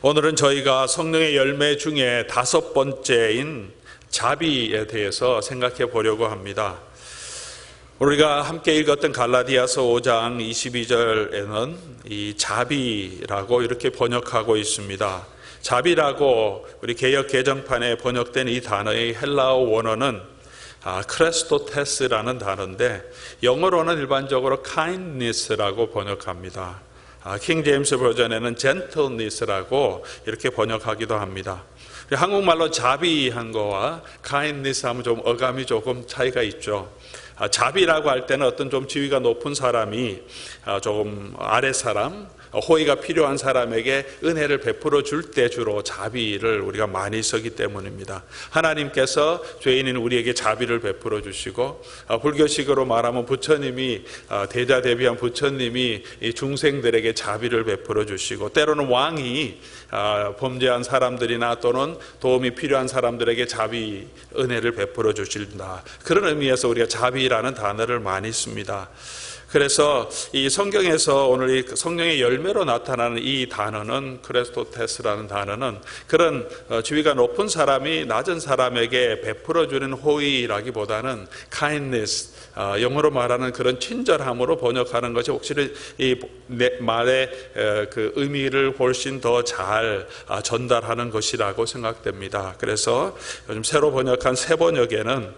오늘은 저희가 성령의 열매 중에 5번째인 자비에 대해서 생각해 보려고 합니다. 우리가 함께 읽었던 갈라디아서 5장 22절에는 이 자비라고 이렇게 번역하고 있습니다. 자비라고 우리 개역 개정판에 번역된 이 단어의 헬라어 원어는 크레스토테스라는 단어인데 영어로는 일반적으로 kindness라고 번역합니다. 킹 제임스 버전에는 gentleness라고 이렇게 번역하기도 합니다. 한국말로 자비한 거와 kindness 하면 좀 어감이 조금 차이가 있죠. 자비라고 할 때는 어떤 좀 지위가 높은 사람이 조금 아래 사람, 호의가 필요한 사람에게 은혜를 베풀어 줄 때 주로 자비를 우리가 많이 쓰기 때문입니다. 하나님께서 죄인인 우리에게 자비를 베풀어 주시고, 불교식으로 말하면 부처님이 대자대비한 부처님이 이 중생들에게 자비를 베풀어 주시고, 때로는 왕이 범죄한 사람들이나 또는 도움이 필요한 사람들에게 자비 은혜를 베풀어 주신다. 그런 의미에서 우리가 자비라는 단어를 많이 씁니다. 그래서 이 성경에서 오늘 이 성령의 열매로 나타나는 이 단어는 크레스토테스라는 단어는 그런 지위가 높은 사람이 낮은 사람에게 베풀어주는 호의라기보다는 kindness, 영어로 말하는 그런 친절함으로 번역하는 것이 확실히 이 말의 그 의미를 훨씬 더 잘 전달하는 것이라고 생각됩니다. 그래서 요즘 새로 번역한 새 번역에는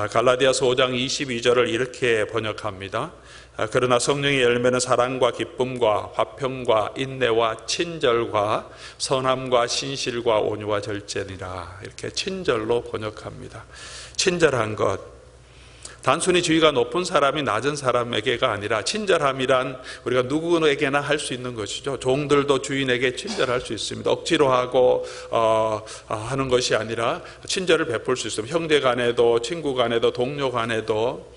갈라디아서 5장 22절을 이렇게 번역합니다. 그러나 성령의 열매는 사랑과 기쁨과 화평과 인내와 친절과 선함과 신실과 온유와 절제니라. 이렇게 친절로 번역합니다. 친절한 것, 단순히 지위가 높은 사람이 낮은 사람에게가 아니라 친절함이란 우리가 누구에게나 할 수 있는 것이죠. 종들도 주인에게 친절할 수 있습니다. 억지로 하고 하는 것이 아니라 친절을 베풀 수 있습니다. 형제 간에도 친구 간에도 동료 간에도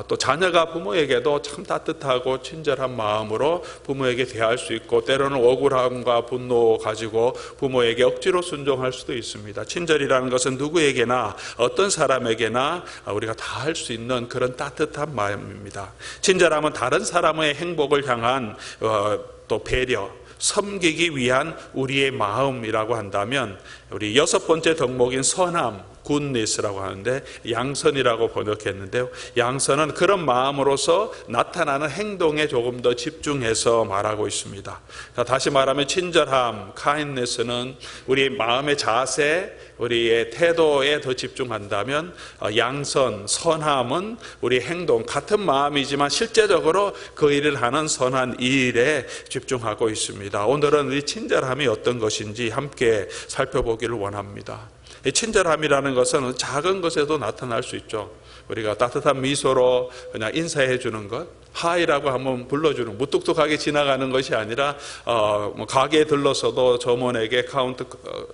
또 자녀가 부모에게도 참 따뜻하고 친절한 마음으로 부모에게 대할 수 있고, 때로는 억울함과 분노 가지고 부모에게 억지로 순종할 수도 있습니다. 친절이라는 것은 누구에게나 어떤 사람에게나 우리가 다 할 수 있는 그런 따뜻한 마음입니다. 친절함은 다른 사람의 행복을 향한 또 배려, 섬기기 위한 우리의 마음이라고 한다면, 우리 6번째 덕목인 선함, 굿니스라고 하는데 양선이라고 번역했는데요. 양선은 그런 마음으로서 나타나는 행동에 조금 더 집중해서 말하고 있습니다. 다시 말하면 친절함, kindness는 우리 마음의 자세, 우리의 태도에 더 집중한다면, 양선, 선함은 우리 행동, 같은 마음이지만 실제적으로 그 일을 하는 선한 일에 집중하고 있습니다. 오늘은 우리 친절함이 어떤 것인지 함께 살펴보기를 원합니다. 친절함이라는 것은 작은 것에도 나타날 수 있죠. 우리가 따뜻한 미소로 그냥 인사해 주는 것, 하이라고 한번 불러주는, 무뚝뚝하게 지나가는 것이 아니라 가게에 들러서도 점원에게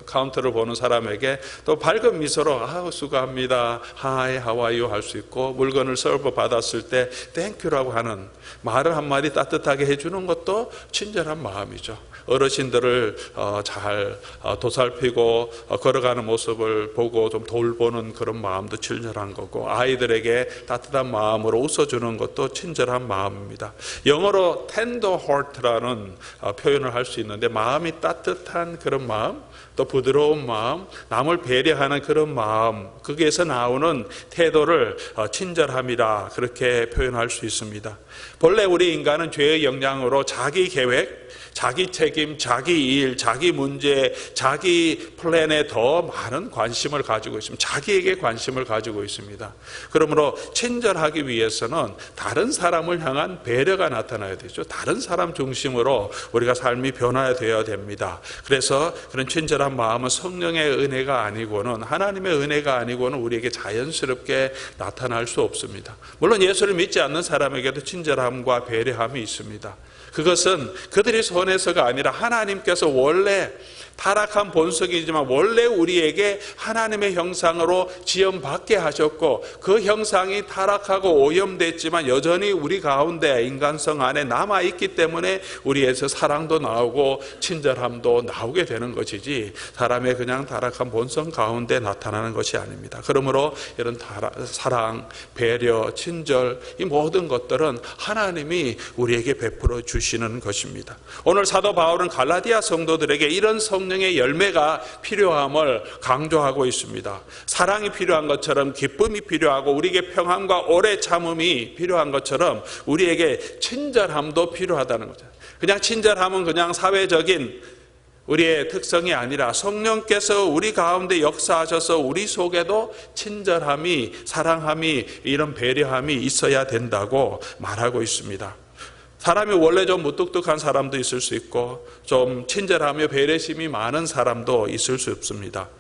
카운터를 보는 사람에게 또 밝은 미소로 수고합니다, 하이, 하와이유 할 수 있고, 물건을 서브 받았을 때 땡큐라고 하는 말을 한마디 따뜻하게 해주는 것도 친절한 마음이죠. 어르신들을 잘 도살피고 걸어가는 모습을 보고 좀 돌보는 그런 마음도 친절한 거고, 아이들에게 따뜻한 마음으로 웃어주는 것도 친절한 마음입니다. 영어로 tender heart라는 표현을 할 수 있는데, 마음이 따뜻한 그런 마음, 또 부드러운 마음, 남을 배려하는 그런 마음, 거기에서 나오는 태도를 친절함이라 그렇게 표현할 수 있습니다. 본래 우리 인간은 죄의 영향으로 자기 계획, 자기 책임, 자기 일, 자기 문제, 자기 플랜에 더 많은 관심을 가지고 있습니다. 자기에게 관심을 가지고 있습니다. 그러므로 친절하기 위해서는 다른 사람을 향한 배려가 나타나야 되죠. 다른 사람 중심으로 우리가 삶이 변화되어야 됩니다. 그래서 그런 친절한 마음은 성령의 은혜가 아니고는, 하나님의 은혜가 아니고는 우리에게 자연스럽게 나타날 수 없습니다. 물론 예수를 믿지 않는 사람에게도 친절함과 배려함이 있습니다. 그것은 그들이 선해서가 아니라 하나님께서 원래 타락한 본성이지만 원래 우리에게 하나님의 형상으로 지음받게 하셨고, 그 형상이 타락하고 오염됐지만 여전히 우리 가운데 인간성 안에 남아있기 때문에 우리에서 사랑도 나오고 친절함도 나오게 되는 것이지, 사람의 그냥 타락한 본성 가운데 나타나는 것이 아닙니다. 그러므로 이런 사랑, 배려, 친절, 이 모든 것들은 하나님이 우리에게 베풀어 주시는 것입니다. 오늘 사도 바울은 갈라디아 성도들에게 이런 성령의 열매가 필요함을 강조하고 있습니다. 사랑이 필요한 것처럼 기쁨이 필요하고 우리에게 평안과 오래 참음이 필요한 것처럼 우리에게 친절함도 필요하다는 거죠. 그냥 친절함은 그냥 사회적인 우리의 특성이 아니라 성령께서 우리 가운데 역사하셔서 우리 속에도 친절함이, 사랑함이, 이런 배려함이 있어야 된다고 말하고 있습니다. 사람이 원래 좀 무뚝뚝한 사람도 있을 수 있고 좀 친절하며 배려심이 많은 사람도 있을 수 없습니다.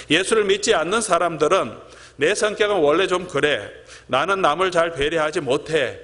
예수를 믿지 않는 사람들은 내 성격은 원래 좀 그래, 나는 남을 잘 배려하지 못해,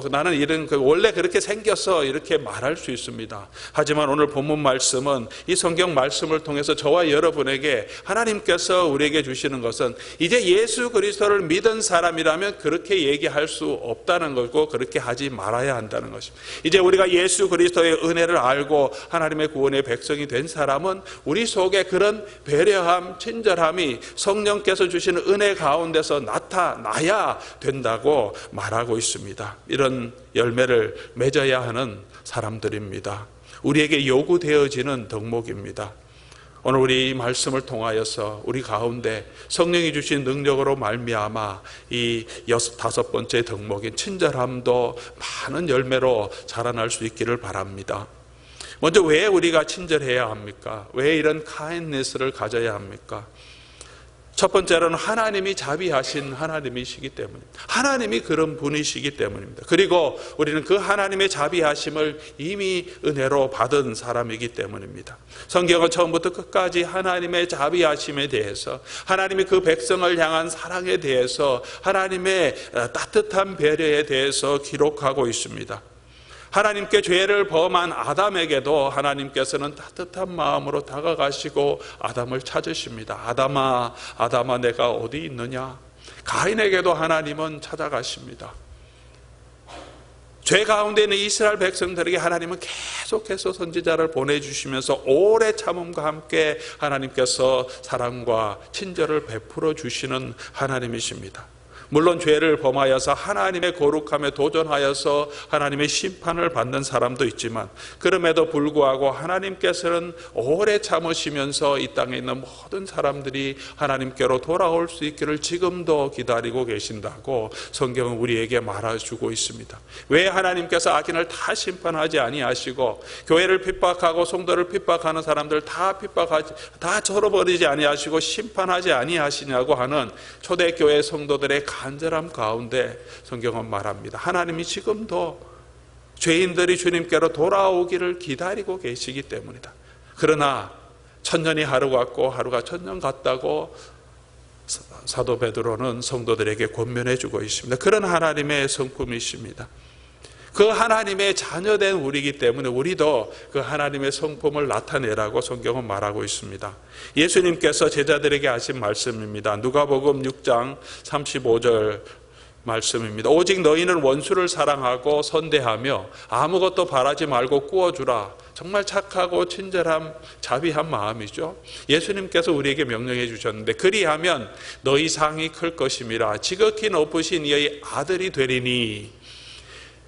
나는 이런 원래 그렇게 생겼어, 이렇게 말할 수 있습니다. 하지만 오늘 본문 말씀은 이 성경 말씀을 통해서 저와 여러분에게 하나님께서 우리에게 주시는 것은 이제 예수 그리스도를 믿은 사람이라면 그렇게 얘기할 수 없다는 거고 그렇게 하지 말아야 한다는 것입니다. 이제 우리가 예수 그리스도의 은혜를 알고 하나님의 구원의 백성이 된 사람은 우리 속에 그런 배려함, 친절함이 성령께서 주시는 은혜 가운데서 나타나야 된다고 말하고 있습니다. 이런 열매를 맺어야 하는 사람들입니다. 우리에게 요구되어지는 덕목입니다. 오늘 우리 이 말씀을 통하여서 우리 가운데 성령이 주신 능력으로 말미암아 이 다섯 번째 덕목인 친절함도 많은 열매로 자라날 수 있기를 바랍니다. 먼저 왜 우리가 친절해야 합니까? 왜 이런 kindness를 가져야 합니까? 첫 번째로는 하나님이 자비하신 하나님이시기 때문입니다. 하나님이 그런 분이시기 때문입니다. 그리고 우리는 그 하나님의 자비하심을 이미 은혜로 받은 사람이기 때문입니다. 성경은 처음부터 끝까지 하나님의 자비하심에 대해서, 하나님이 그 백성을 향한 사랑에 대해서, 하나님의 따뜻한 배려에 대해서 기록하고 있습니다. 하나님께 죄를 범한 아담에게도 하나님께서는 따뜻한 마음으로 다가가시고 아담을 찾으십니다. 아담아, 아담아, 내가 어디 있느냐? 가인에게도 하나님은 찾아가십니다. 죄 가운데 있는 이스라엘 백성들에게 하나님은 계속해서 선지자를 보내주시면서 오래 참음과 함께 하나님께서 사랑과 친절을 베풀어 주시는 하나님이십니다. 물론 죄를 범하여서 하나님의 거룩함에 도전하여서 하나님의 심판을 받는 사람도 있지만 그럼에도 불구하고 하나님께서는 오래 참으시면서 이 땅에 있는 모든 사람들이 하나님께로 돌아올 수 있기를 지금도 기다리고 계신다고 성경은 우리에게 말해주고 있습니다. 왜 하나님께서 악인을 다 심판하지 아니하시고 교회를 핍박하고 성도를 핍박하는 사람들 다 절어버리지 아니하시고 심판하지 아니하시냐고 하는 초대교회 성도들의 간절함 가운데 성경은 말합니다. 하나님이 지금도 죄인들이 주님께로 돌아오기를 기다리고 계시기 때문이다. 그러나 천년이 하루 같고 하루가 천년 같다고 사도 베드로는 성도들에게 권면해 주고 있습니다. 그런 하나님의 성품이십니다. 그 하나님의 자녀된 우리이기 때문에 우리도 그 하나님의 성품을 나타내라고 성경은 말하고 있습니다. 예수님께서 제자들에게 하신 말씀입니다. 누가복음 6장 35절 말씀입니다. 오직 너희는 원수를 사랑하고 선대하며 아무것도 바라지 말고 꾸어주라. 정말 착하고 친절한 자비한 마음이죠. 예수님께서 우리에게 명령해 주셨는데 그리하면 너희 상이 클 것임이라. 지극히 높으신 이의 아들이 되리니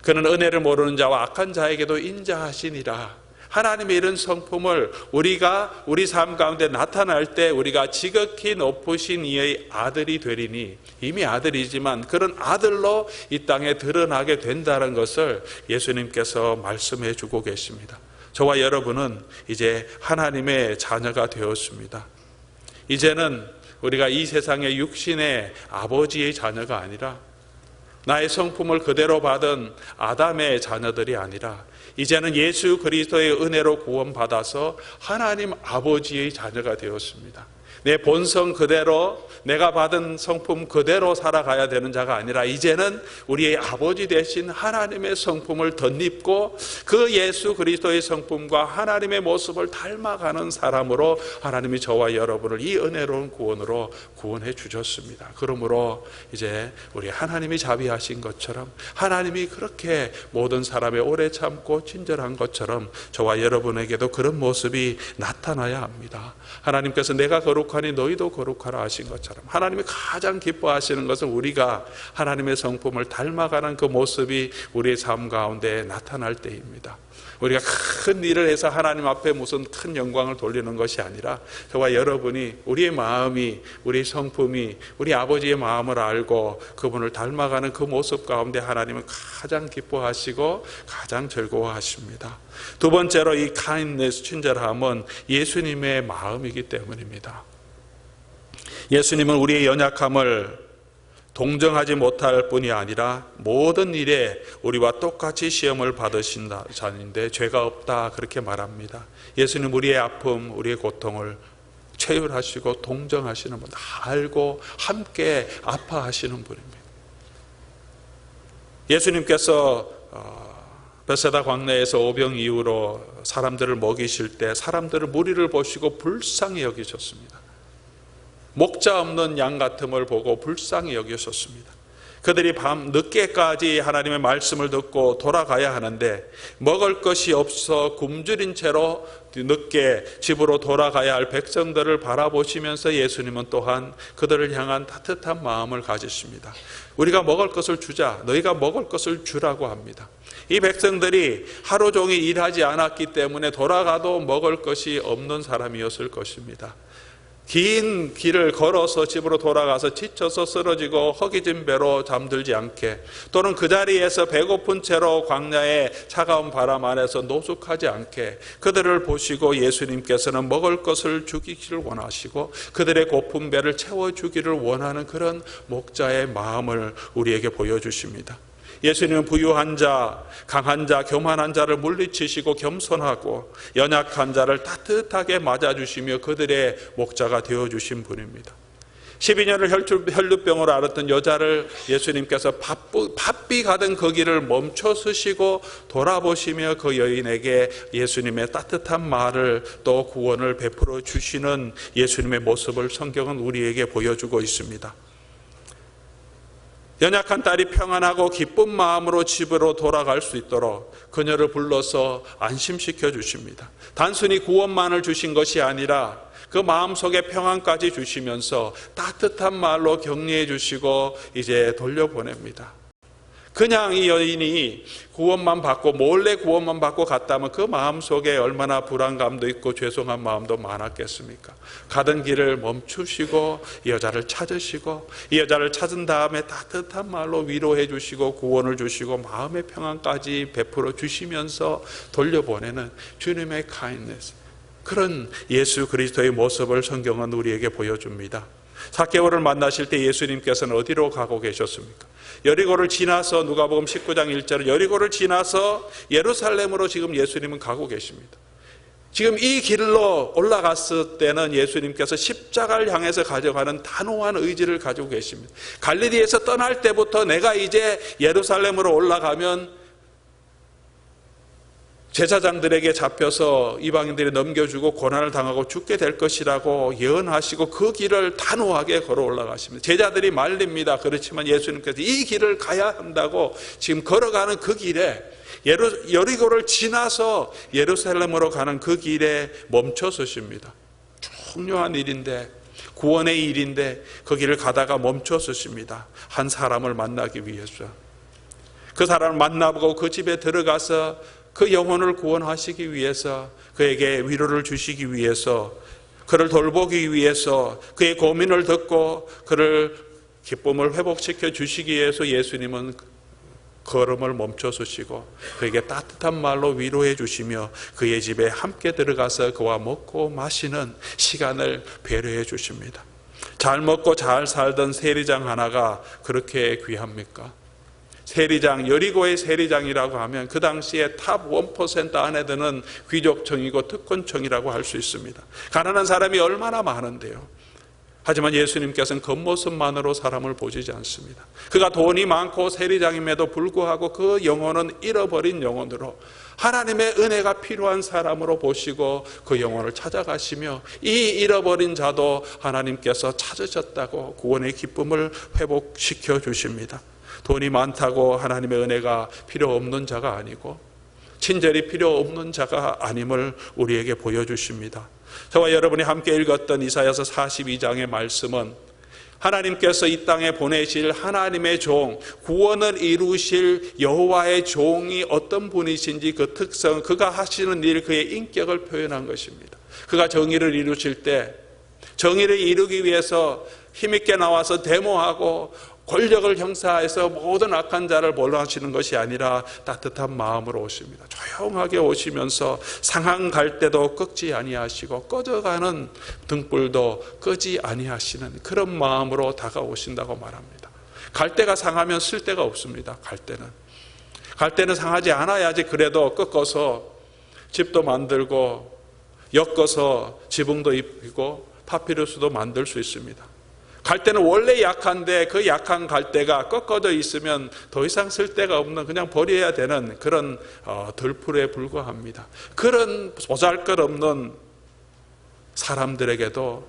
그는 은혜를 모르는 자와 악한 자에게도 인자하시니라. 하나님의 이런 성품을 우리가 우리 삶 가운데 나타날 때 우리가 지극히 높으신 이의 아들이 되리니, 이미 아들이지만 그런 아들로 이 땅에 드러나게 된다는 것을 예수님께서 말씀해 주고 계십니다. 저와 여러분은 이제 하나님의 자녀가 되었습니다. 이제는 우리가 이 세상의 육신의 아버지의 자녀가 아니라 나의 성품을 그대로 받은 아담의 자녀들이 아니라 이제는 예수 그리스도의 은혜로 구원받아서 하나님 아버지의 자녀가 되었습니다. 내 본성 그대로 내가 받은 성품 그대로 살아가야 되는 자가 아니라 이제는 우리의 아버지 되신 하나님의 성품을 덧입고 그 예수 그리스도의 성품과 하나님의 모습을 닮아가는 사람으로 하나님이 저와 여러분을 이 은혜로운 구원으로 구원해 주셨습니다. 그러므로 이제 우리 하나님이 자비하신 것처럼 하나님이 그렇게 모든 사람의 오래 참고 친절한 것처럼 저와 여러분에게도 그런 모습이 나타나야 합니다. 하나님께서 내가 거룩한 거룩하니 너희도 거룩하라 하신 것처럼 하나님이 가장 기뻐하시는 것은 우리가 하나님의 성품을 닮아가는 그 모습이 우리의 삶 가운데 나타날 때입니다. 우리가 큰 일을 해서 하나님 앞에 무슨 큰 영광을 돌리는 것이 아니라 저와 여러분이 우리의 마음이, 우리의 성품이 우리 아버지의 마음을 알고 그분을 닮아가는 그 모습 가운데 하나님은 가장 기뻐하시고 가장 즐거워하십니다. 두 번째로 이 kindness, 친절함은 예수님의 마음이기 때문입니다. 예수님은 우리의 연약함을 동정하지 못할 뿐이 아니라 모든 일에 우리와 똑같이 시험을 받으신다 자인데 죄가 없다 그렇게 말합니다. 예수님 우리의 아픔, 우리의 고통을 체휼하시고 동정하시는 분, 알고 함께 아파하시는 분입니다. 예수님께서 베세다 광야에서 오병 이후로 사람들을 먹이실 때 사람들을 무리를 보시고 불쌍히 여기셨습니다. 목자 없는 양 같음을 보고 불쌍히 여기셨습니다. 그들이 밤 늦게까지 하나님의 말씀을 듣고 돌아가야 하는데 먹을 것이 없어 굶주린 채로 늦게 집으로 돌아가야 할 백성들을 바라보시면서 예수님은 또한 그들을 향한 따뜻한 마음을 가지십니다. 우리가 먹을 것을 주자, 너희가 먹을 것을 주라고 합니다. 이 백성들이 하루 종일 일하지 않았기 때문에 돌아가도 먹을 것이 없는 사람이었을 것입니다. 긴 길을 걸어서 집으로 돌아가서 지쳐서 쓰러지고 허기진 배로 잠들지 않게, 또는 그 자리에서 배고픈 채로 광야의 차가운 바람 안에서 노숙하지 않게 그들을 보시고 예수님께서는 먹을 것을 주기를 원하시고 그들의 고픈 배를 채워주기를 원하는 그런 목자의 마음을 우리에게 보여주십니다. 예수님은 부유한 자, 강한 자, 교만한 자를 물리치시고 겸손하고 연약한 자를 따뜻하게 맞아주시며 그들의 목자가 되어주신 분입니다. 12년을 혈루병으로 앓았던 여자를 예수님께서 바삐 가던 그 길을 멈춰 서시고 돌아보시며 그 여인에게 예수님의 따뜻한 말을 또 구원을 베풀어 주시는 예수님의 모습을 성경은 우리에게 보여주고 있습니다. 연약한 딸이 평안하고 기쁜 마음으로 집으로 돌아갈 수 있도록 그녀를 불러서 안심시켜 주십니다. 단순히 구원만을 주신 것이 아니라 그 마음속에 평안까지 주시면서 따뜻한 말로 격려해 주시고 이제 돌려보냅니다. 그냥 이 여인이 구원만 받고 몰래 구원만 받고 갔다면 그 마음속에 얼마나 불안감도 있고 죄송한 마음도 많았겠습니까? 가던 길을 멈추시고 이 여자를 찾으시고 이 여자를 찾은 다음에 따뜻한 말로 위로해 주시고 구원을 주시고 마음의 평안까지 베풀어 주시면서 돌려보내는 주님의 kindness, 그런 예수 그리스도의 모습을 성경은 우리에게 보여줍니다. 삭개오를 만나실 때 예수님께서는 어디로 가고 계셨습니까? 여리고를 지나서, 누가복음 19장 1절은 여리고를 지나서 예루살렘으로 지금 예수님은 가고 계십니다. 지금 이 길로 올라갔을 때는 예수님께서 십자가를 향해서 가져가는 단호한 의지를 가지고 계십니다. 갈릴리에서 떠날 때부터 내가 이제 예루살렘으로 올라가면 제사장들에게 잡혀서 이방인들이 넘겨주고 고난을 당하고 죽게 될 것이라고 예언하시고 그 길을 단호하게 걸어 올라가십니다. 제자들이 말립니다. 그렇지만 예수님께서 이 길을 가야 한다고 지금 걸어가는 그 길에, 여리고를 지나서 예루살렘으로 가는 그 길에 멈춰 서십니다. 중요한 일인데, 구원의 일인데 그 길을 가다가 멈춰 서십니다. 한 사람을 만나기 위해서. 그 사람을 만나보고 그 집에 들어가서 그 영혼을 구원하시기 위해서, 그에게 위로를 주시기 위해서, 그를 돌보기 위해서, 그의 고민을 듣고 그를 기쁨을 회복시켜 주시기 위해서 예수님은 걸음을 멈춰 서시고 그에게 따뜻한 말로 위로해 주시며 그의 집에 함께 들어가서 그와 먹고 마시는 시간을 배려해 주십니다. 잘 먹고 잘 살던 세리장 하나가 그렇게 귀합니까? 세리장, 여리고의 세리장이라고 하면 그 당시에 탑 1% 안에 드는 귀족청이고 특권청이라고 할 수 있습니다. 가난한 사람이 얼마나 많은데요. 하지만 예수님께서는 겉모습만으로 사람을 보시지 않습니다. 그가 돈이 많고 세리장임에도 불구하고 그 영혼은 잃어버린 영혼으로, 하나님의 은혜가 필요한 사람으로 보시고 그 영혼을 찾아가시며 이 잃어버린 자도 하나님께서 찾으셨다고 구원의 기쁨을 회복시켜 주십니다. 돈이 많다고 하나님의 은혜가 필요 없는 자가 아니고, 친절이 필요 없는 자가 아님을 우리에게 보여주십니다. 저와 여러분이 함께 읽었던 이사야서 42장의 말씀은 하나님께서 이 땅에 보내실 하나님의 종, 구원을 이루실 여호와의 종이 어떤 분이신지 그 특성, 그가 하시는 일, 그의 인격을 표현한 것입니다. 그가 정의를 이루실 때 정의를 이루기 위해서 힘있게 나와서 데모하고 권력을 형사해서 모든 악한 자를 몰아하시는 것이 아니라 따뜻한 마음으로 오십니다. 조용하게 오시면서 상한 갈 때도 끄지 아니하시고 꺼져가는 등불도 끄지 아니하시는 그런 마음으로 다가오신다고 말합니다. 갈대가 상하면 쓸 데가 없습니다. 갈대는 상하지 않아야지 그래도 꺾어서 집도 만들고 엮어서 지붕도 입히고 파피루스도 만들 수 있습니다. 갈대는 원래 약한데 그 약한 갈대가 꺾어져 있으면 더 이상 쓸 데가 없는 그냥 버려야 되는 그런 들풀에 불과합니다. 그런 보잘것없는 사람들에게도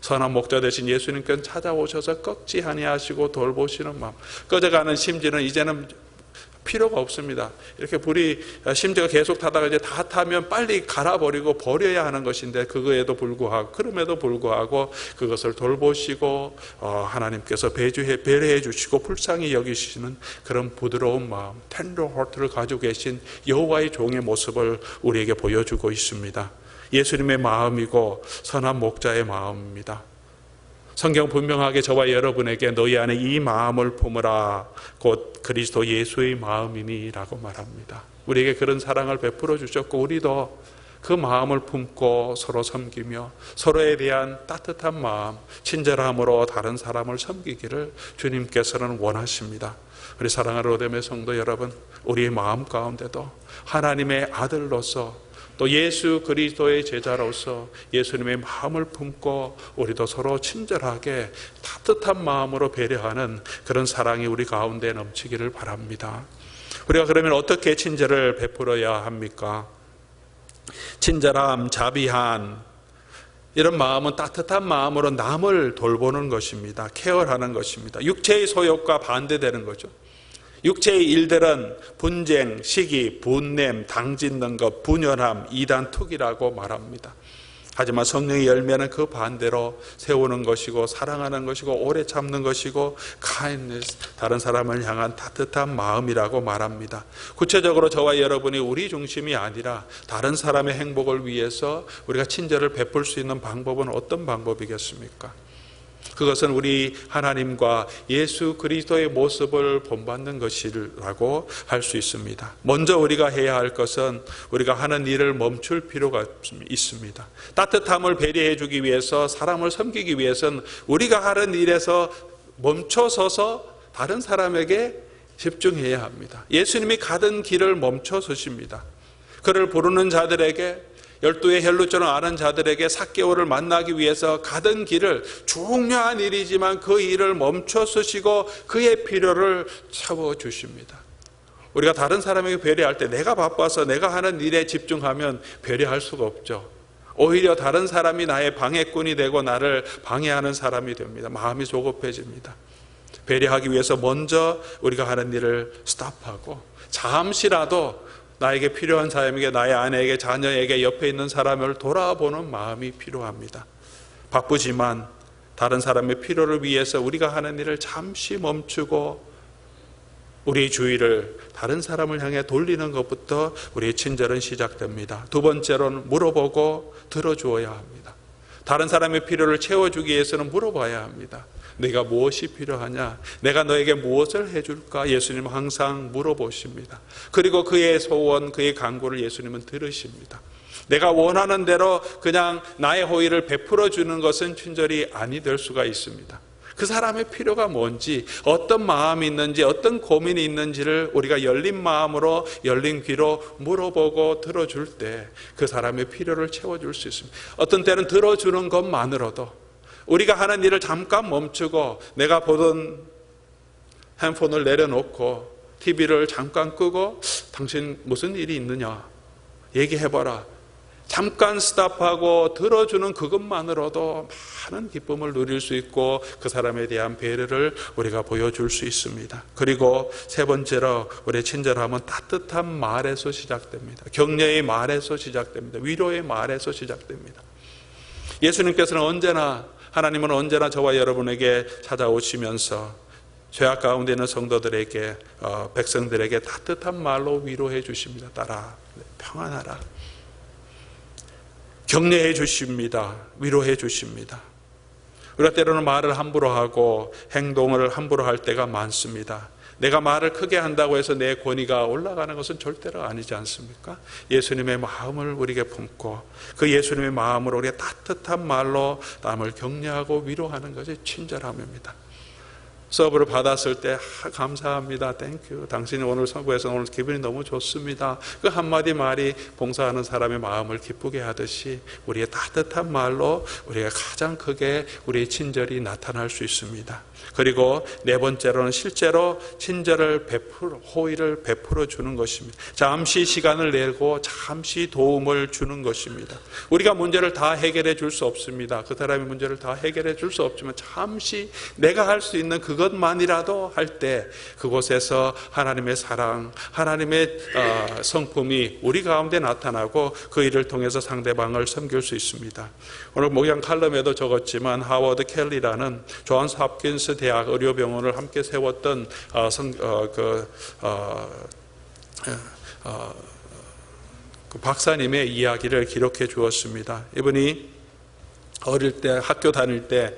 선한 목자 되신 예수님께서 찾아오셔서 꺾지 아니하시고 돌보시는 마음, 꺼져가는 심지는 이제는 필요가 없습니다. 이렇게 불이 심지가 계속 타다가 이제 다 타면 빨리 갈아버리고 버려야 하는 것인데 그럼에도 불구하고 그것을 돌보시고 하나님께서 배려해 주시고 불쌍히 여기시는 그런 부드러운 마음, 텐더 하트를 가지고 계신 여호와의 종의 모습을 우리에게 보여주고 있습니다. 예수님의 마음이고 선한 목자의 마음입니다. 성경 분명하게 저와 여러분에게 너희 안에 이 마음을 품으라 곧 그리스도 예수의 마음이니 라고 말합니다. 우리에게 그런 사랑을 베풀어 주셨고 우리도 그 마음을 품고 서로 섬기며 서로에 대한 따뜻한 마음, 친절함으로 다른 사람을 섬기기를 주님께서는 원하십니다. 우리 사랑하는 로뎀의 성도 여러분, 우리의 마음 가운데도 하나님의 아들로서 또 예수 그리스도의 제자로서 예수님의 마음을 품고 우리도 서로 친절하게 따뜻한 마음으로 배려하는 그런 사랑이 우리 가운데 넘치기를 바랍니다. 우리가 그러면 어떻게 친절을 베풀어야 합니까? 친절함, 자비한 이런 마음은 따뜻한 마음으로 남을 돌보는 것입니다. 케어하는 것입니다. 육체의 소욕과 반대되는 거죠. 육체의 일들은 분쟁, 시기, 분냄, 당짓는 것, 분열함, 이단, 투기라고 말합니다. 하지만 성령의 열매는 그 반대로 세우는 것이고 사랑하는 것이고 오래 참는 것이고 kindness, 다른 사람을 향한 따뜻한 마음이라고 말합니다. 구체적으로 저와 여러분이 우리 중심이 아니라 다른 사람의 행복을 위해서 우리가 친절을 베풀 수 있는 방법은 어떤 방법이겠습니까? 그것은 우리 하나님과 예수 그리스도의 모습을 본받는 것이라고 할 수 있습니다. 먼저 우리가 해야 할 것은 우리가 하는 일을 멈출 필요가 있습니다. 따뜻함을 배려해 주기 위해서, 사람을 섬기기 위해서는 우리가 하는 일에서 멈춰서서 다른 사람에게 집중해야 합니다. 예수님이 가던 길을 멈춰서십니다. 그를 부르는 자들에게, 열두의 혈루증을 아는 자들에게 삭개오를 만나기 위해서 가던 길을, 중요한 일이지만 그 일을 멈춰 서시고 그의 필요를 채워주십니다. 우리가 다른 사람에게 배려할 때 내가 바빠서 내가 하는 일에 집중하면 배려할 수가 없죠. 오히려 다른 사람이 나의 방해꾼이 되고 나를 방해하는 사람이 됩니다. 마음이 조급해집니다. 배려하기 위해서 먼저 우리가 하는 일을 스탑하고 잠시라도 나에게 필요한 사람에게, 나의 아내에게, 자녀에게, 옆에 있는 사람을 돌아보는 마음이 필요합니다. 바쁘지만 다른 사람의 필요를 위해서 우리가 하는 일을 잠시 멈추고 우리의 주의를 다른 사람을 향해 돌리는 것부터 우리의 친절은 시작됩니다. 두 번째로는 물어보고 들어주어야 합니다. 다른 사람의 필요를 채워주기 위해서는 물어봐야 합니다. 네가 무엇이 필요하냐? 내가 너에게 무엇을 해줄까? 예수님은 항상 물어보십니다. 그리고 그의 소원, 그의 간구를 예수님은 들으십니다. 내가 원하는 대로 그냥 나의 호의를 베풀어 주는 것은 친절이 아니 될 수가 있습니다. 그 사람의 필요가 뭔지, 어떤 마음이 있는지, 어떤 고민이 있는지를 우리가 열린 마음으로, 열린 귀로 물어보고 들어줄 때 그 사람의 필요를 채워줄 수 있습니다. 어떤 때는 들어주는 것만으로도 우리가 하는 일을 잠깐 멈추고 내가 보던 핸드폰을 내려놓고 TV를 잠깐 끄고 당신 무슨 일이 있느냐 얘기해봐라. 잠깐 스탑하고 들어주는 그것만으로도 많은 기쁨을 누릴 수 있고 그 사람에 대한 배려를 우리가 보여줄 수 있습니다. 그리고 세 번째로 우리의 친절함은 따뜻한 말에서 시작됩니다. 격려의 말에서 시작됩니다. 위로의 말에서 시작됩니다. 예수님께서는 하나님은 언제나 저와 여러분에게 찾아오시면서 죄악 가운데 있는 성도들에게, 백성들에게 따뜻한 말로 위로해 주십니다. 딸아, 평안하라. 격려해 주십니다. 위로해 주십니다. 우리가 때로는 말을 함부로 하고 행동을 함부로 할 때가 많습니다. 내가 말을 크게 한다고 해서 내 권위가 올라가는 것은 절대로 아니지 않습니까? 예수님의 마음을 우리에게 품고 그 예수님의 마음으로 우리가 따뜻한 말로 남을 격려하고 위로하는 것이 친절함입니다. 서브를 받았을 때 감사합니다. 땡큐. 당신이 오늘 서브에서 오늘 기분이 너무 좋습니다. 그 한마디 말이 봉사하는 사람의 마음을 기쁘게 하듯이 우리의 따뜻한 말로 우리가 가장 크게 우리의 친절이 나타날 수 있습니다. 그리고 네 번째로는 실제로 친절을 호의를 베풀어 주는 것입니다. 잠시 시간을 내고 잠시 도움을 주는 것입니다. 우리가 문제를 다 해결해 줄 수 없습니다. 그 사람의 문제를 다 해결해 줄 수 없지만 잠시 내가 할 수 있는 그것만이라도 할 때 그곳에서 하나님의 사랑, 하나님의 성품이 우리 가운데 나타나고 그 일을 통해서 상대방을 섬길 수 있습니다. 오늘 목양 칼럼에도 적었지만 하워드 켈리라는 존스 홉킨스 대학 의료병원을 함께 세웠던 그 박사님의 이야기를 기록해 주었습니다. 이분이 어릴 때 학교 다닐 때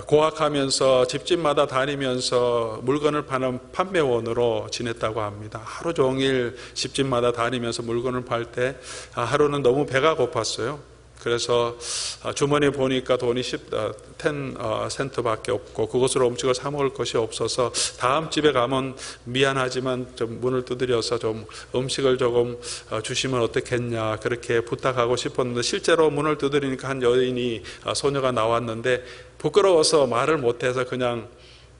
고학하면서 집집마다 다니면서 물건을 파는 판매원으로 지냈다고 합니다. 하루 종일 집집마다 다니면서 물건을 팔 때 하루는 너무 배가 고팠어요. 그래서 주머니에 보니까 돈이 10센트밖에 없고 그것으로 음식을 사 먹을 것이 없어서 다음 집에 가면 미안하지만 좀 문을 두드려서 좀 음식을 조금 주시면 어떻겠냐 그렇게 부탁하고 싶었는데 실제로 문을 두드리니까 한 여인이 소녀가 나왔는데 부끄러워서 말을 못해서 그냥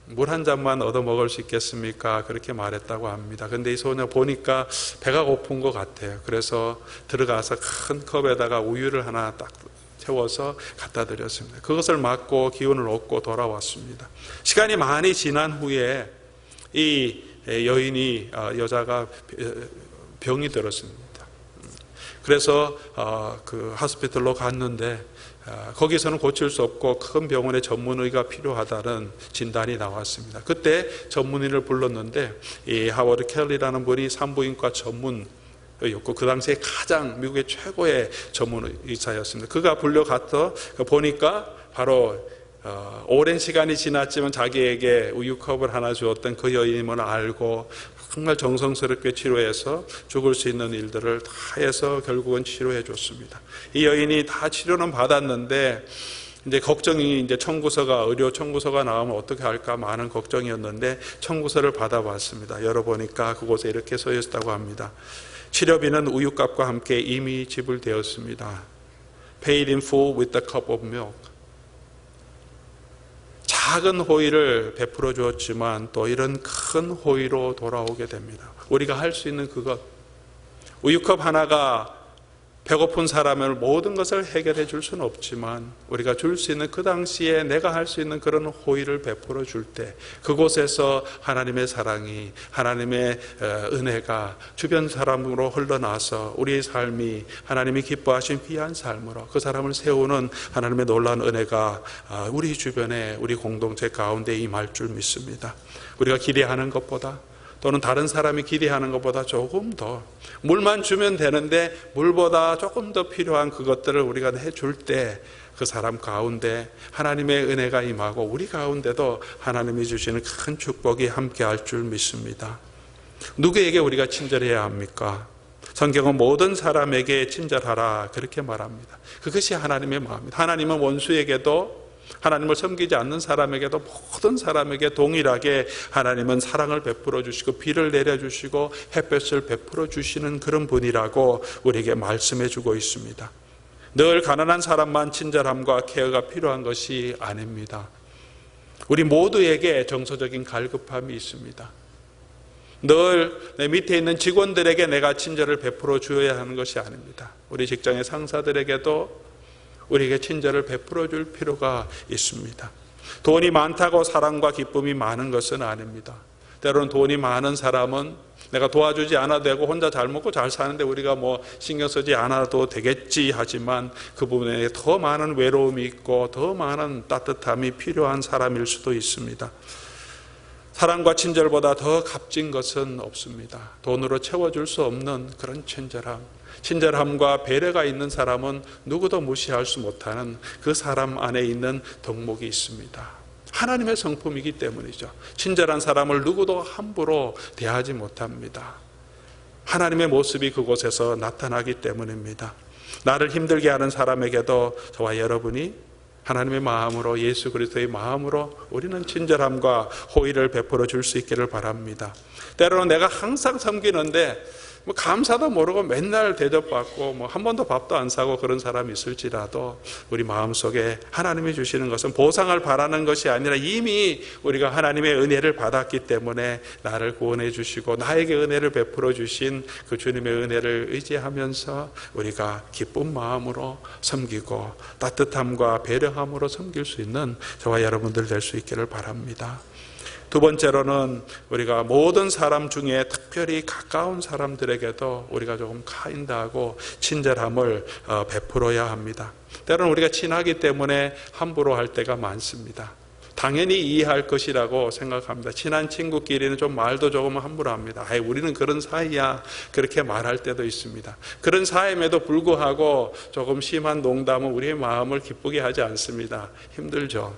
물 한 잔만 얻어 먹을 수 있겠습니까? 그렇게 말했다고 합니다. 근데 이 소녀 보니까 배가 고픈 것 같아요. 그래서 들어가서 큰 컵에다가 우유를 하나 딱 채워서 갖다 드렸습니다. 그것을 맞고 기운을 얻고 돌아왔습니다. 시간이 많이 지난 후에 이 여자가 병이 들었습니다. 그래서 그 하스피털로 갔는데 거기서는 고칠 수 없고 큰 병원에 전문의가 필요하다는 진단이 나왔습니다. 그때 전문의를 불렀는데 이 하워드 켈리라는 분이 산부인과 전문의였고 그 당시에 가장 미국의 최고의 전문의사였습니다. 그가 불려가서 보니까 바로 오랜 시간이 지났지만 자기에게 우유컵을 하나 주었던 그 여인임을 알고 정말 정성스럽게 치료해서 죽을 수 있는 일들을 다 해서 결국은 치료해 줬습니다. 이 여인이 다 치료는 받았는데 이제 걱정이 이제 의료 청구서가 나오면 어떻게 할까 많은 걱정이었는데 청구서를 받아봤습니다. 열어보니까 그곳에 이렇게 써 있었다고 합니다. 치료비는 우유값과 함께 이미 지불되었습니다. Paid in full with the cup of milk. 작은 호의를 베풀어 주었지만 또 이런 큰 호의로 돌아오게 됩니다. 우리가 할 수 있는 그것, 우유컵 하나가 배고픈 사람을 모든 것을 해결해 줄 수는 없지만 우리가 줄 수 있는 그 당시에 내가 할 수 있는 그런 호의를 베풀어 줄 때 그곳에서 하나님의 사랑이, 하나님의 은혜가 주변 사람으로 흘러나서 우리의 삶이 하나님이 기뻐하신 귀한 삶으로 그 사람을 세우는 하나님의 놀라운 은혜가 우리 주변에 우리 공동체 가운데 임할 줄 믿습니다. 우리가 기대하는 것보다 또는 다른 사람이 기대하는 것보다 조금 더 물만 주면 되는데 물보다 조금 더 필요한 그것들을 우리가 해줄 때 그 사람 가운데 하나님의 은혜가 임하고 우리 가운데도 하나님이 주시는 큰 축복이 함께할 줄 믿습니다. 누구에게 우리가 친절해야 합니까? 성경은 모든 사람에게 친절하라 그렇게 말합니다. 그것이 하나님의 마음입니다. 하나님은 원수에게도 하나님을 섬기지 않는 사람에게도 모든 사람에게 동일하게 하나님은 사랑을 베풀어 주시고 비를 내려주시고 햇볕을 베풀어 주시는 그런 분이라고 우리에게 말씀해 주고 있습니다. 늘 가난한 사람만 친절함과 케어가 필요한 것이 아닙니다. 우리 모두에게 정서적인 갈급함이 있습니다. 늘 내 밑에 있는 직원들에게 내가 친절을 베풀어 주어야 하는 것이 아닙니다. 우리 직장의 상사들에게도 우리에게 친절을 베풀어 줄 필요가 있습니다. 돈이 많다고 사랑과 기쁨이 많은 것은 아닙니다. 때로는 돈이 많은 사람은 내가 도와주지 않아도 되고 혼자 잘 먹고 잘 사는데 우리가 뭐 신경 쓰지 않아도 되겠지 하지만 그 부분에 더 많은 외로움이 있고 더 많은 따뜻함이 필요한 사람일 수도 있습니다. 사랑과 친절보다 더 값진 것은 없습니다. 돈으로 채워줄 수 없는 그런 친절함과 배려가 있는 사람은 누구도 무시할 수 못하는 그 사람 안에 있는 덕목이 있습니다. 하나님의 성품이기 때문이죠. 친절한 사람을 누구도 함부로 대하지 못합니다. 하나님의 모습이 그곳에서 나타나기 때문입니다. 나를 힘들게 하는 사람에게도 저와 여러분이 하나님의 마음으로, 예수 그리스도의 마음으로 우리는 친절함과 호의를 베풀어 줄 수 있기를 바랍니다. 때로는 내가 항상 섬기는데 감사도 모르고 맨날 대접받고 한 번도 밥도 안 사고 그런 사람이 있을지라도 우리 마음속에 하나님이 주시는 것은 보상을 바라는 것이 아니라 이미 우리가 하나님의 은혜를 받았기 때문에 나를 구원해 주시고 나에게 은혜를 베풀어 주신 그 주님의 은혜를 의지하면서 우리가 기쁜 마음으로 섬기고 따뜻함과 배려함으로 섬길 수 있는 저와 여러분들 될 수 있기를 바랍니다. 두 번째로는 우리가 모든 사람 중에 특별히 가까운 사람들에게도 우리가 조금 카인드하고 친절함을 베풀어야 합니다. 때로는 우리가 친하기 때문에 함부로 할 때가 많습니다. 당연히 이해할 것이라고 생각합니다. 친한 친구끼리는 좀 말도 조금 함부로 합니다. 우리는 그런 사이야, 그렇게 말할 때도 있습니다. 그런 사이임에도 불구하고 조금 심한 농담은 우리의 마음을 기쁘게 하지 않습니다. 힘들죠.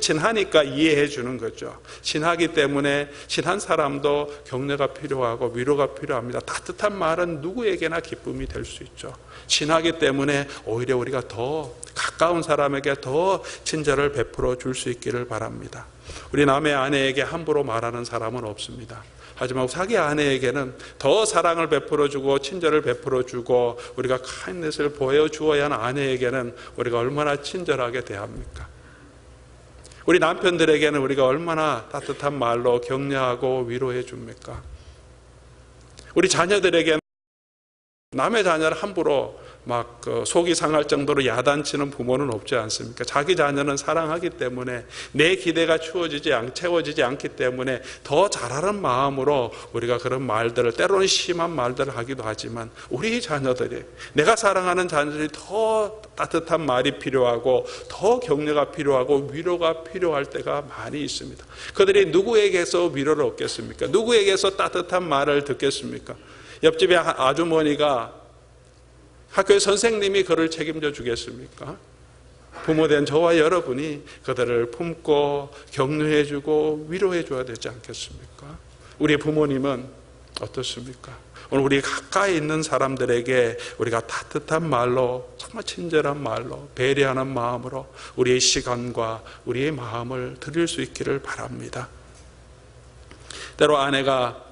친하니까 이해해 주는 거죠. 친하기 때문에 친한 사람도 격려가 필요하고 위로가 필요합니다. 따뜻한 말은 누구에게나 기쁨이 될 수 있죠. 친하기 때문에 오히려 우리가 더 가까운 사람에게 더 친절을 베풀어 줄 수 있기를 바랍니다. 우리 남의 아내에게 함부로 말하는 사람은 없습니다. 하지만 자기 아내에게는 더 사랑을 베풀어 주고 친절을 베풀어 주고 우리가 카인넷을 보여주어야 하는 아내에게는 우리가 얼마나 친절하게 대합니까? 우리 남편들에게는 우리가 얼마나 따뜻한 말로 격려하고 위로해 줍니까? 우리 자녀들에게는 남의 자녀를 함부로 속이 상할 정도로 야단치는 부모는 없지 않습니까? 자기 자녀는 사랑하기 때문에 내 기대가 채워지지 않기 때문에 더 잘하는 마음으로 우리가 그런 말들을 때로는 심한 말들을 하기도 하지만 우리 자녀들이 내가 사랑하는 자녀들이 더 따뜻한 말이 필요하고 더 격려가 필요하고 위로가 필요할 때가 많이 있습니다. 그들이 누구에게서 위로를 얻겠습니까? 누구에게서 따뜻한 말을 듣겠습니까? 옆집에 아주머니가 학교의 선생님이 그를 책임져 주겠습니까? 부모된 저와 여러분이 그들을 품고 격려해 주고 위로해 줘야 되지 않겠습니까? 우리 부모님은 어떻습니까? 오늘 우리 가까이 있는 사람들에게 우리가 따뜻한 말로, 정말 친절한 말로, 배려하는 마음으로 우리의 시간과 우리의 마음을 드릴 수 있기를 바랍니다. 때로 아내가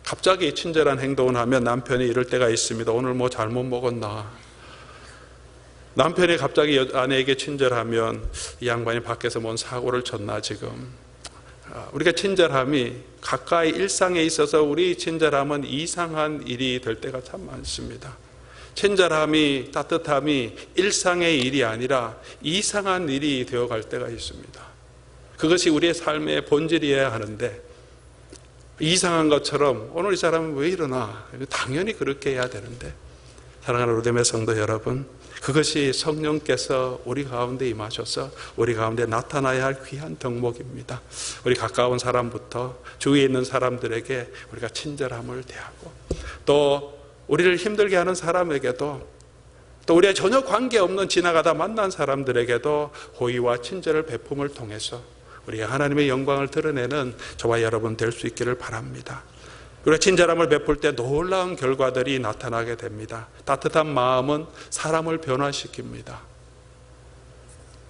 갑자기 친절한 행동을 하면 남편이 이럴 때가 있습니다. 오늘 뭐 잘못 먹었나? 남편이 갑자기 아내에게 친절하면 이 양반이 밖에서 뭔 사고를 쳤나 지금? 우리가 친절함이 가까이 일상에 있어서 우리 친절함은 이상한 일이 될 때가 참 많습니다. 친절함이, 따뜻함이 일상의 일이 아니라 이상한 일이 되어갈 때가 있습니다. 그것이 우리의 삶의 본질이어야 하는데 이상한 것처럼 오늘 이 사람은 왜 이러나? 당연히 그렇게 해야 되는데, 사랑하는 로뎀의 성도 여러분, 그것이 성령께서 우리 가운데 임하셔서 우리 가운데 나타나야 할 귀한 덕목입니다. 우리 가까운 사람부터 주위에 있는 사람들에게 우리가 친절함을 대하고, 또 우리를 힘들게 하는 사람에게도, 또 우리와 전혀 관계없는 지나가다 만난 사람들에게도 호의와 친절을 베품을 통해서 우리가 하나님의 영광을 드러내는 저와 여러분 될 수 있기를 바랍니다. 우리가 친절함을 베풀 때 놀라운 결과들이 나타나게 됩니다. 따뜻한 마음은 사람을 변화시킵니다.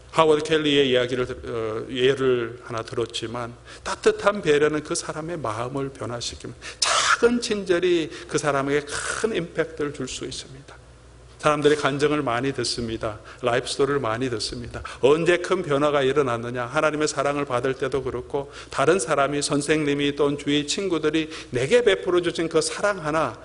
하워드 켈리의 예를 하나 들었지만 따뜻한 배려는 그 사람의 마음을 변화시킵니다. 작은 친절이 그 사람에게 큰 임팩트를 줄 수 있습니다. 사람들이 간증을 많이 듣습니다. 라이프 스토리를 많이 듣습니다. 언제 큰 변화가 일어났느냐. 하나님의 사랑을 받을 때도 그렇고 다른 사람이, 선생님이 또는 주위 친구들이 내게 베풀어 주신 그 사랑 하나,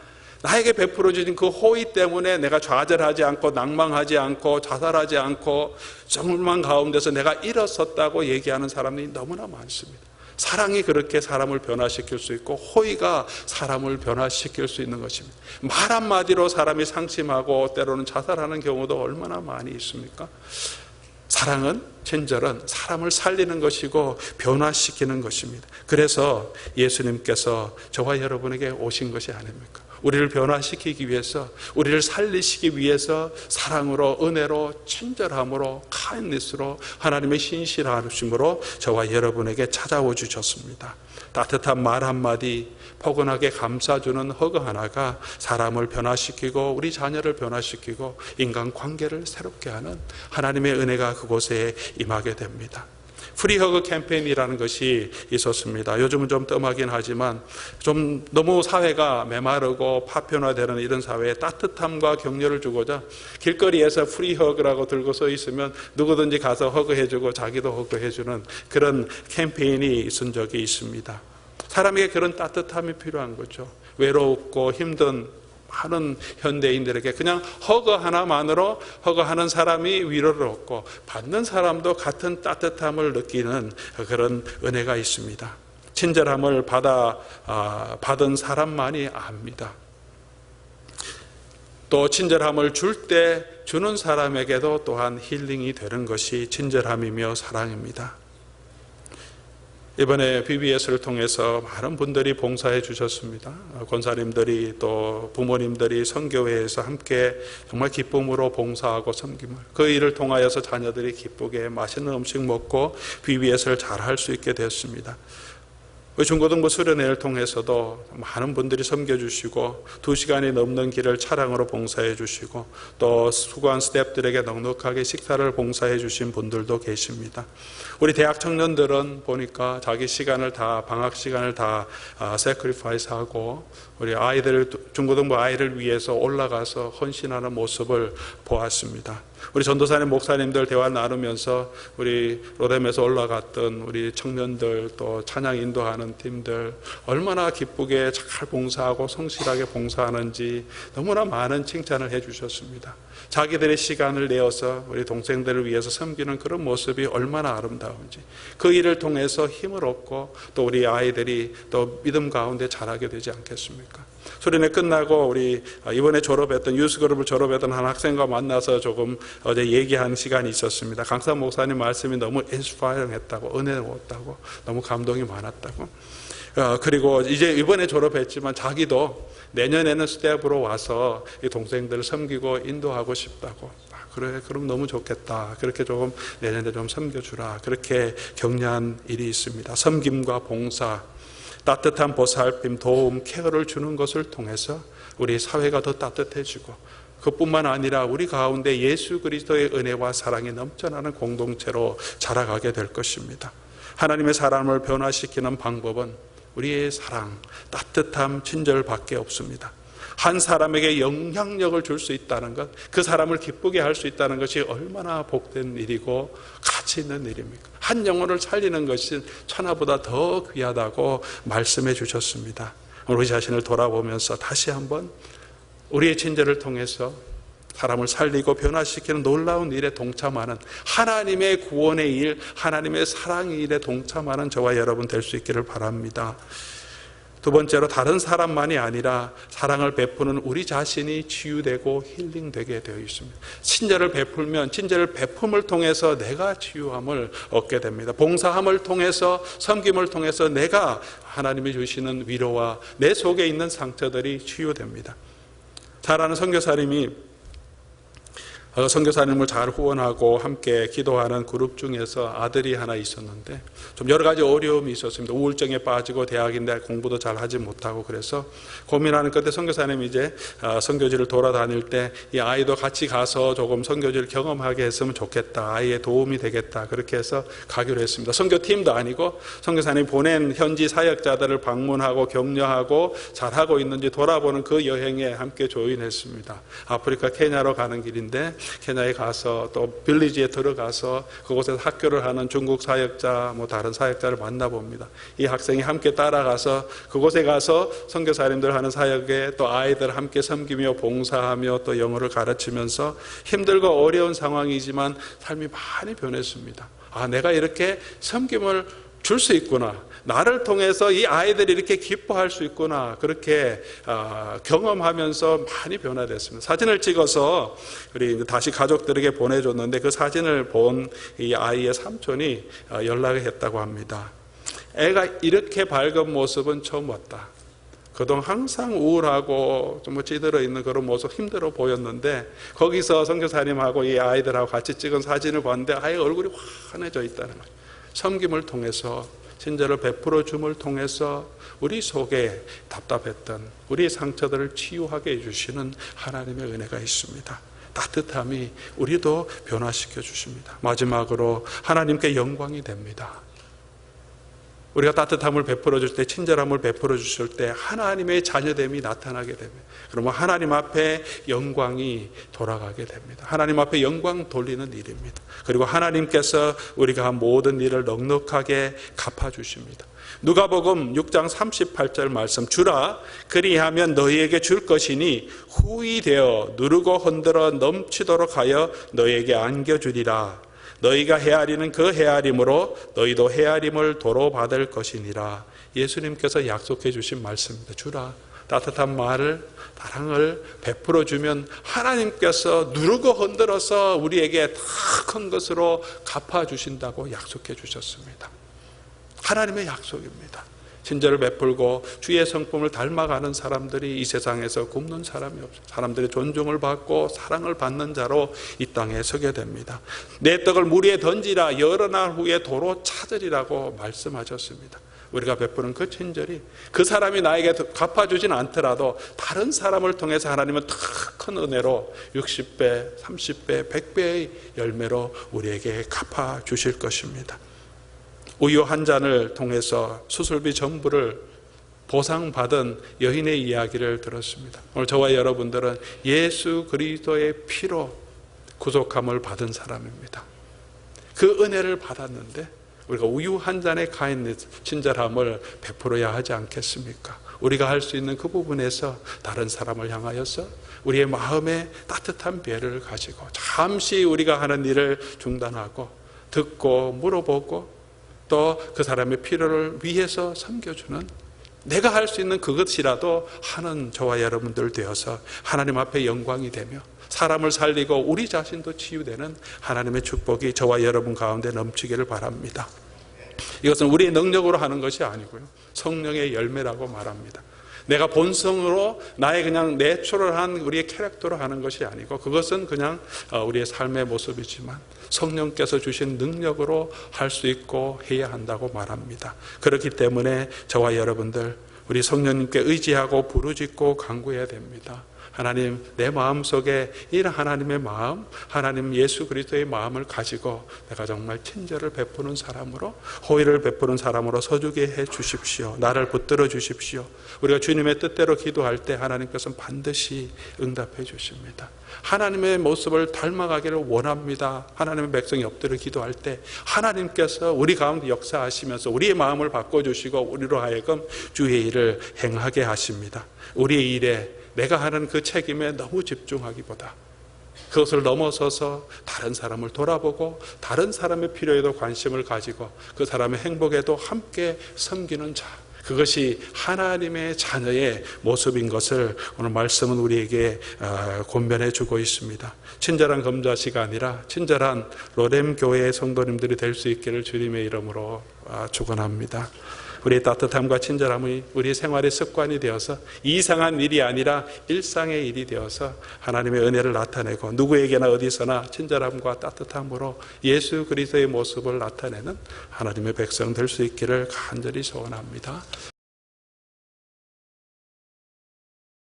나에게 베풀어 주신 그 호의 때문에 내가 좌절하지 않고 낭망하지 않고 자살하지 않고 절망 가운데서 내가 일어섰다고 얘기하는 사람들이 너무나 많습니다. 사랑이 그렇게 사람을 변화시킬 수 있고 호의가 사람을 변화시킬 수 있는 것입니다. 말 한마디로 사람이 상심하고 때로는 자살하는 경우도 얼마나 많이 있습니까? 사랑은, 친절은 사람을 살리는 것이고 변화시키는 것입니다. 그래서 예수님께서 저와 여러분에게 오신 것이 아닙니까? 우리를 변화시키기 위해서, 우리를 살리시기 위해서 사랑으로, 은혜로, 친절함으로, 카인니스로, 하나님의 신실하심으로 저와 여러분에게 찾아오 주셨습니다. 따뜻한 말 한마디, 포근하게 감싸주는 허그 하나가 사람을 변화시키고 우리 자녀를 변화시키고 인간관계를 새롭게 하는 하나님의 은혜가 그곳에 임하게 됩니다. 프리허그 캠페인이라는 것이 있었습니다. 요즘은 좀 뜸하긴 하지만 좀 너무 사회가 메마르고 파편화되는 이런 사회에 따뜻함과 격려를 주고자 길거리에서 프리허그라고 들고 서 있으면 누구든지 가서 허그해주고 자기도 허그해주는 그런 캠페인이 있은 적이 있습니다. 사람에게 그런 따뜻함이 필요한 거죠. 외롭고 힘든 많은 현대인들에게 그냥 허그 하나만으로 허그하는 사람이 위로를 얻고 받는 사람도 같은 따뜻함을 느끼는 그런 은혜가 있습니다. 친절함을 받은 사람만이 압니다. 또 친절함을 줄 때 주는 사람에게도 또한 힐링이 되는 것이 친절함이며 사랑입니다. 이번에 BBS를 통해서 많은 분들이 봉사해 주셨습니다. 권사님들이 또 부모님들이 선교회에서 함께 정말 기쁨으로 봉사하고 섬김을, 그 일을 통하여서 자녀들이 기쁘게 맛있는 음식 먹고 BBS를 잘 할 수 있게 되었습니다. 중고등부 수련회를 통해서도 많은 분들이 섬겨주시고 2시간이 넘는 길을 차량으로 봉사해 주시고 또 수고한 스태프들에게 넉넉하게 식사를 봉사해 주신 분들도 계십니다. 우리 대학 청년들은 보니까 자기 시간을 다, 방학 시간을 다 sacrifice하고 우리 아이들, 중고등부 아이를 위해서 올라가서 헌신하는 모습을 보았습니다. 우리 전도사님, 목사님들 대화 나누면서 우리 로뎀에서 올라갔던 우리 청년들, 또 찬양 인도하는 팀들 얼마나 기쁘게 잘 봉사하고 성실하게 봉사하는지 너무나 많은 칭찬을 해 주셨습니다. 자기들의 시간을 내어서 우리 동생들을 위해서 섬기는 그런 모습이 얼마나 아름다운지, 그 일을 통해서 힘을 얻고 또 우리 아이들이 또 믿음 가운데 자라게 되지 않겠습니까? 수련회 끝나고 우리 이번에 졸업했던 유스그룹을 졸업했던 한 학생과 만나서 조금 어제 얘기한 시간이 있었습니다. 강산 목사님 말씀이 너무 인스파이링 했다고, 은혜로웠다고, 너무 감동이 많았다고. 그리고 이제 이번에 졸업했지만 자기도 내년에는 스텝으로 와서 이 동생들을 섬기고 인도하고 싶다고. 그래, 그럼 너무 좋겠다. 그렇게 조금 내년에 좀 섬겨주라. 그렇게 격려한 일이 있습니다. 섬김과 봉사, 따뜻한 보살핌, 도움, 케어를 주는 것을 통해서 우리 사회가 더 따뜻해지고 그뿐만 아니라 우리 가운데 예수 그리스도의 은혜와 사랑이 넘쳐나는 공동체로 자라가게 될 것입니다. 하나님의 사람을 변화시키는 방법은 우리의 사랑, 따뜻함, 친절밖에 없습니다. 한 사람에게 영향력을 줄 수 있다는 것, 그 사람을 기쁘게 할 수 있다는 것이 얼마나 복된 일이고 가치 있는 일입니까? 한 영혼을 살리는 것이 천하보다 더 귀하다고 말씀해 주셨습니다. 우리 자신을 돌아보면서 다시 한번 우리의 친절을 통해서 사람을 살리고 변화시키는 놀라운 일에 동참하는, 하나님의 구원의 일, 하나님의 사랑의 일에 동참하는 저와 여러분 될 수 있기를 바랍니다. 두 번째로, 다른 사람만이 아니라 사랑을 베푸는 우리 자신이 치유되고 힐링되게 되어 있습니다. 친절을 베풀면 친절을 베품을 통해서 내가 치유함을 얻게 됩니다. 봉사함을 통해서, 섬김을 통해서 내가 하나님이 주시는 위로와 내 속에 있는 상처들이 치유됩니다. 잘 아는 선교사님이 선교사님을 잘 후원하고 함께 기도하는 그룹 중에서 아들이 하나 있었는데 좀 여러 가지 어려움이 있었습니다. 우울증에 빠지고 대학인데 공부도 잘 하지 못하고 그래서 고민하는 끝에 선교사님이 이제 선교지를 돌아다닐 때 이 아이도 같이 가서 조금 선교지를 경험하게 했으면 좋겠다. 아이의 도움이 되겠다. 그렇게 해서 가기로 했습니다. 선교팀도 아니고 선교사님이 보낸 현지 사역자들을 방문하고 격려하고 잘하고 있는지 돌아보는 그 여행에 함께 조인했습니다. 아프리카 케냐로 가는 길인데 케냐에 가서 또 빌리지에 들어가서 그곳에서 학교를 하는 중국 사역자 다른 사역자를 만나봅니다. 이 학생이 함께 따라가서 그곳에 가서 선교사님들 하는 사역에 또 아이들 함께 섬기며 봉사하며 또 영어를 가르치면서 힘들고 어려운 상황이지만 삶이 많이 변했습니다. 내가 이렇게 섬김을 줄 수 있구나. 나를 통해서 이 아이들이 이렇게 기뻐할 수 있구나. 그렇게 경험하면서 많이 변화됐습니다. 사진을 찍어서 우리 다시 가족들에게 보내줬는데 그 사진을 본 이 아이의 삼촌이 연락을 했다고 합니다. 애가 이렇게 밝은 모습은 처음 봤다. 그동안 항상 우울하고 좀 찌들어 있는 그런 모습 힘들어 보였는데 거기서 선교사님하고 이 아이들하고 같이 찍은 사진을 봤는데 아이의 얼굴이 환해져 있다는 거예요. 섬김을 통해서 친절을 베풀어 줌을 통해서 우리 속에 답답했던 우리 상처들을 치유하게 해주시는 하나님의 은혜가 있습니다. 따뜻함이 우리도 변화시켜 주십니다. 마지막으로 하나님께 영광이 됩니다. 우리가 따뜻함을 베풀어 줄 때, 친절함을 베풀어 주실 때 하나님의 자녀됨이 나타나게 됩니다. 그러면 하나님 앞에 영광이 돌아가게 됩니다. 하나님 앞에 영광 돌리는 일입니다. 그리고 하나님께서 우리가 한 모든 일을 넉넉하게 갚아주십니다. 누가복음 6장 38절 말씀, 주라 그리하면 너희에게 줄 것이니 후히 되어 누르고 흔들어 넘치도록 하여 너희에게 안겨주리라. 너희가 헤아리는 그 헤아림으로 너희도 헤아림을 도로 받을 것이니라. 예수님께서 약속해 주신 말씀입니다. 주라, 따뜻한 말을, 사랑을 베풀어 주면 하나님께서 누르고 흔들어서 우리에게 다 큰 것으로 갚아 주신다고 약속해 주셨습니다. 하나님의 약속입니다. 친절을 베풀고 주의 성품을 닮아가는 사람들이 이 세상에서 굶는 사람이 없어요. 사람들의 존중을 받고 사랑을 받는 자로 이 땅에 서게 됩니다. 내 떡을 물 위에 던지라 여러 날 후에 도로 찾으리라고 말씀하셨습니다. 우리가 베푸는 그 친절이 그 사람이 나에게 갚아주진 않더라도 다른 사람을 통해서 하나님은 더 큰 은혜로 60배, 30배, 100배의 열매로 우리에게 갚아주실 것입니다. 우유 한 잔을 통해서 수술비 전부를 보상받은 여인의 이야기를 들었습니다. 오늘 저와 여러분들은 예수 그리스도의 피로 구속함을 받은 사람입니다. 그 은혜를 받았는데 우리가 우유 한 잔의 카인니스, 친절함을 베풀어야 하지 않겠습니까? 우리가 할 수 있는 그 부분에서 다른 사람을 향하여서 우리의 마음에 따뜻한 배를 가지고 잠시 우리가 하는 일을 중단하고 듣고 물어보고 또 그 사람의 필요를 위해서 섬겨주는, 내가 할 수 있는 그것이라도 하는 저와 여러분들 되어서 하나님 앞에 영광이 되며 사람을 살리고 우리 자신도 치유되는 하나님의 축복이 저와 여러분 가운데 넘치기를 바랍니다. 이것은 우리의 능력으로 하는 것이 아니고요, 성령의 열매라고 말합니다. 내가 본성으로 나의 그냥 내추럴한 우리의 캐릭터로 하는 것이 아니고 그것은 그냥 우리의 삶의 모습이지만 성령께서 주신 능력으로 할 수 있고 해야 한다고 말합니다. 그렇기 때문에 저와 여러분들 우리 성령님께 의지하고 부르짖고 간구해야 됩니다. 하나님, 내 마음속에 이런 하나님의 마음, 하나님 예수 그리스도의 마음을 가지고 내가 정말 친절을 베푸는 사람으로, 호의를 베푸는 사람으로 서주게 해 주십시오. 나를 붙들어 주십시오. 우리가 주님의 뜻대로 기도할 때 하나님께서는 반드시 응답해 주십니다. 하나님의 모습을 닮아가기를 원합니다. 하나님의 백성이 엎드려 기도할 때 하나님께서 우리 가운데 역사하시면서 우리의 마음을 바꿔주시고 우리로 하여금 주의 일을 행하게 하십니다. 우리의 일에 내가 하는 그 책임에 너무 집중하기보다 그것을 넘어서서 다른 사람을 돌아보고 다른 사람의 필요에도 관심을 가지고 그 사람의 행복에도 함께 섬기는 자, 그것이 하나님의 자녀의 모습인 것을 오늘 말씀은 우리에게 권면해 주고 있습니다. 친절한 검자시가 아니라 친절한 로렘 교회의 성도님들이 될 수 있기를 주님의 이름으로 축원합니다. 우리의 따뜻함과 친절함이 우리 생활의 습관이 되어서 이상한 일이 아니라 일상의 일이 되어서 하나님의 은혜를 나타내고 누구에게나 어디서나 친절함과 따뜻함으로 예수 그리스도의 모습을 나타내는 하나님의 백성 될 수 있기를 간절히 소원합니다.